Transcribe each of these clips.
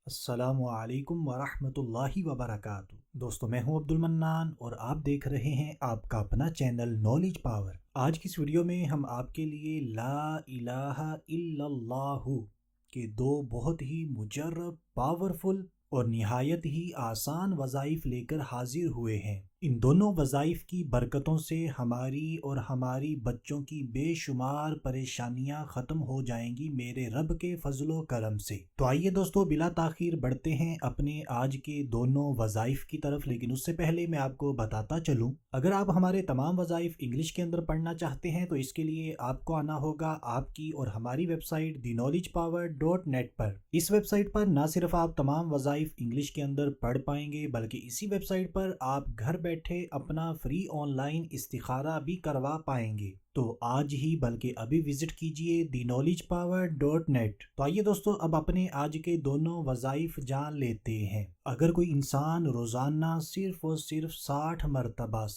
السلام علیکم ورحمۃ اللہ وبرکاتہ۔ دوستو میں ہوں عبد المنان اور آپ دیکھ رہے ہیں آپ کا اپنا چینل نالج پاور۔ آج کی اس ویڈیو میں ہم آپ کے لیے لا الہ الا اللہ کے دو بہت ہی مجرب، پاورفل اور نہایت ہی آسان وظائف لے کر حاضر ہوئے ہیں۔ ان دونوں وظائف کی برکتوں سے ہماری اور ہماری بچوں کی بے شمار پریشانیاں ختم ہو جائیں گی میرے رب کے فضل و کرم سے۔ تو آئیے دوستو بلا تاخیر بڑھتے ہیں اپنے آج کے دونوں وظائف کی طرف، لیکن اس سے پہلے میں آپ کو بتاتا چلوں، اگر آپ ہمارے تمام وظائف انگلش کے اندر پڑھنا چاہتے ہیں تو اس کے لیے آپ کو آنا ہوگا آپ کی اور ہماری ویب سائٹ theknowledgepower.net پر۔ اس ویب سائٹ پر نہ صرف آپ تمام وظائف انگلش کے اندر پڑھ پائیں گے بلکہ اسی ویب سائٹ پر آپ گھر بیٹھے اپنا فری آن لائن استخارہ بھی کروا پائیں گے۔ تو آج ہی بلکہ ابھی وزٹ کیجئے theknowledgepower.net۔ تو آئیے دوستو اب اپنے آج کے دونوں وظائف جان لیتے ہیں۔ اگر کوئی انسان روزانہ صرف اور صرف 60 مرتبہ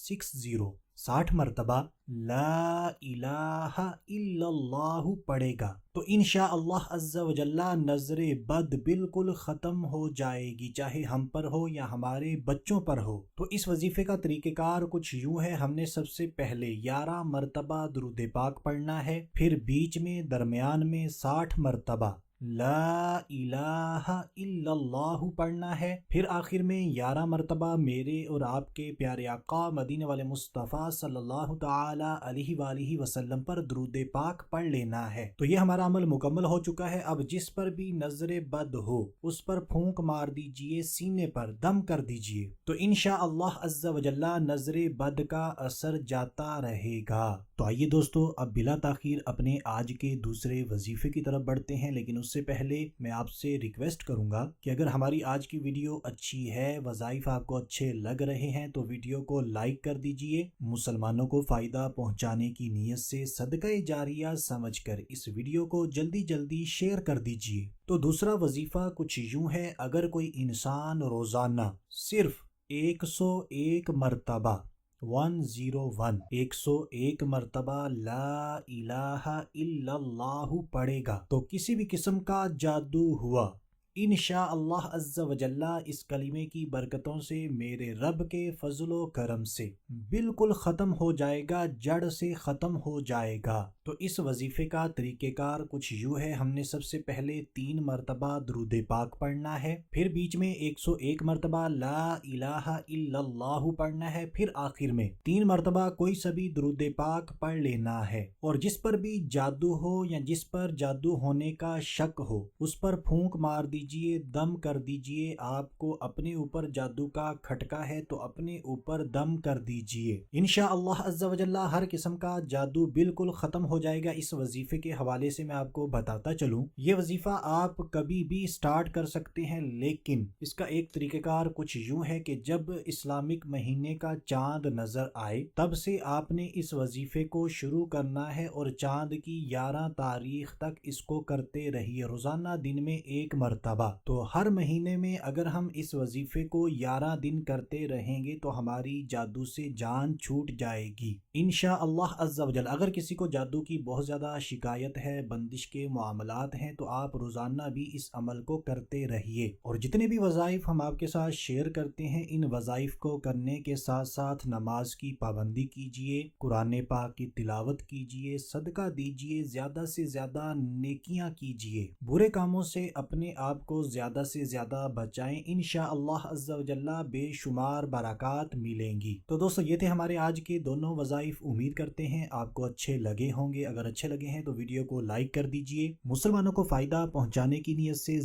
60 مرتبہ لا الہ الا اللہ پڑھے گا تو انشاءاللہ عز و جل نظر بد بالکل ختم ہو جائے گی، چاہے ہم پر ہو یا ہمارے بچوں پر ہو۔ تو اس وظیفے کا طریقہ کار کچھ یوں ہے، ہم نے سب سے پہلے 11 مرتبہ درود پاک پڑھنا ہے، پھر بیچ میں درمیان میں 60 مرتبہ لا الہ الا اللہ پڑھنا ہے، پھر آخر میں 11 مرتبہ میرے اور آپ کے پیارے آقا مدینے والے مصطفیٰ صلی اللہ تعالی علیہ وآلہ وسلم پر درود پاک پڑھ لینا ہے۔ تو یہ ہمارا عمل مکمل ہو چکا ہے۔ اب جس پر بھی نظر بد ہو اس پر پھونک مار دیجئے، سینے پر دم کر دیجئے، تو انشاءاللہ عز و جل نظر بد کا اثر جاتا رہے گا۔ تو آئیے دوستو اب بلا تاخیر اپنے آج کے دوسرے وظیفے کی طرف بڑھتے ہیں، لیکن اس سے پہلے میں آپ سے ریکویسٹ کروں گا کہ اگر ہماری آج کی ویڈیو اچھی ہے، وظائف آپ کو اچھے لگ رہے ہیں تو ویڈیو کو لائک کر دیجئے۔ مسلمانوں کو فائدہ پہنچانے کی نیت سے صدقہ جاریہ سمجھ کر اس ویڈیو کو جلدی جلدی شیئر کر دیجئے۔ تو دوسرا وظیفہ کچھ یوں ہے، اگر کوئی انسان روزانہ صرف 101 مرتبہ 101 مرتبہ لا الہ الا اللہ پڑھے گا تو کسی بھی قسم کا جادو ہوا انشاءاللہ عز و جل اس کلمے کی برکتوں سے میرے رب کے فضل و کرم سے بالکل ختم ہو جائے گا، جڑ سے ختم ہو جائے گا۔ تو اس وظیفے کا طریقہ کار کچھ یوں ہے، ہم نے سب سے پہلے 3 مرتبہ درود پاک پڑھنا ہے، پھر بیچ میں 101 مرتبہ لا الہ الا اللہ پڑھنا ہے، پھر آخر میں 3 مرتبہ کوئی سا بھی درود پاک پڑھ لینا ہے، اور جس پر بھی جادو ہو یا جس پر جادو ہونے کا شک ہو اس پر پھونک مار دیجئے، دم کر دیجئے۔ آپ کو اپنے اوپر جادو کا کھٹکا ہے تو اپنے اوپر دم کر دیجئے، انشاءاللہ عز و جل ہر قسم کا جادو بالکل ختم ہو جائے گا۔ اس وظیفے کے حوالے سے میں آپ کو بتاتا چلوں، یہ وظیفہ آپ کبھی بھی سٹارٹ کر سکتے ہیں، لیکن اس کا ایک طریقہ کار کچھ یوں ہے کہ جب اسلامک مہینے کا چاند نظر آئے تب سے آپ نے اس وظیفے کو شروع کرنا ہے، اور چاند کی 11 تاریخ تک اس کو کرتے رہیے، روزانہ دن میں 1 مرتبہ۔ تو ہر مہینے میں اگر ہم اس وظیفے کو 11 دن کرتے رہیں گے تو ہماری جادو سے جان چھوٹ جائے گی انشاءاللہ عز و جل۔ اگر کسی کو جادو کی بہت زیادہ شکایت ہے، بندش کے معاملات ہیں، تو آپ روزانہ بھی اس عمل کو کرتے رہیے، اور جتنے بھی وظائف ہم آپ کے ساتھ شیئر کرتے ہیں ان وظائف کو کرنے کے ساتھ ساتھ نماز کی پابندی کیجئے، قرآن پاک کی تلاوت کیجئے، صدقہ دیجئے، زیادہ سے زیادہ نیکیاں کیجئے، برے کاموں سے اپنے آپ کو زیادہ سے زیادہ بچائیں، انشاءاللہ عز و جل بے شمار برکات ملیں گی۔ تو دوستو یہ تھے ہمارے آج کے دونوں وظائف، امید کرتے ہیں آپ کو اچھے لگے ہوں گے۔ اگر اچھے لگے ہیں تو ویڈیو کو لائک کر دیجئے۔ مسلمانوں کو فائدہ پہنچانے کی نیت سے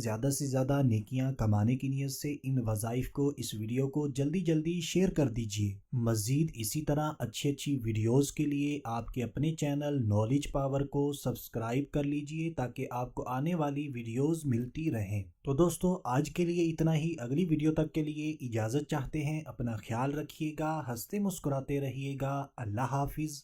زیادہ نیکیاں کمانے کی نیت سے ان وظائف کو، اس ویڈیو کو جلدی جلدی شیئر کر دیجئے۔ مزید اسی طرح اچھی ویڈیوز کے لیے آپ کے اپنے چینل نالج پاور کو سبسکرائب کر لیجئے تاکہ آپ کو آنے والی ویڈیوز ملتی رہیں۔ تو دوستو آج کے لیے اتنا ہی، اگلی ویڈیو تک کے لیے اجازت چاہتے ہیں۔ اپنا خیال رکھیے گا، ہنستے مسکراتے رہیے گا۔ اللہ حافظ۔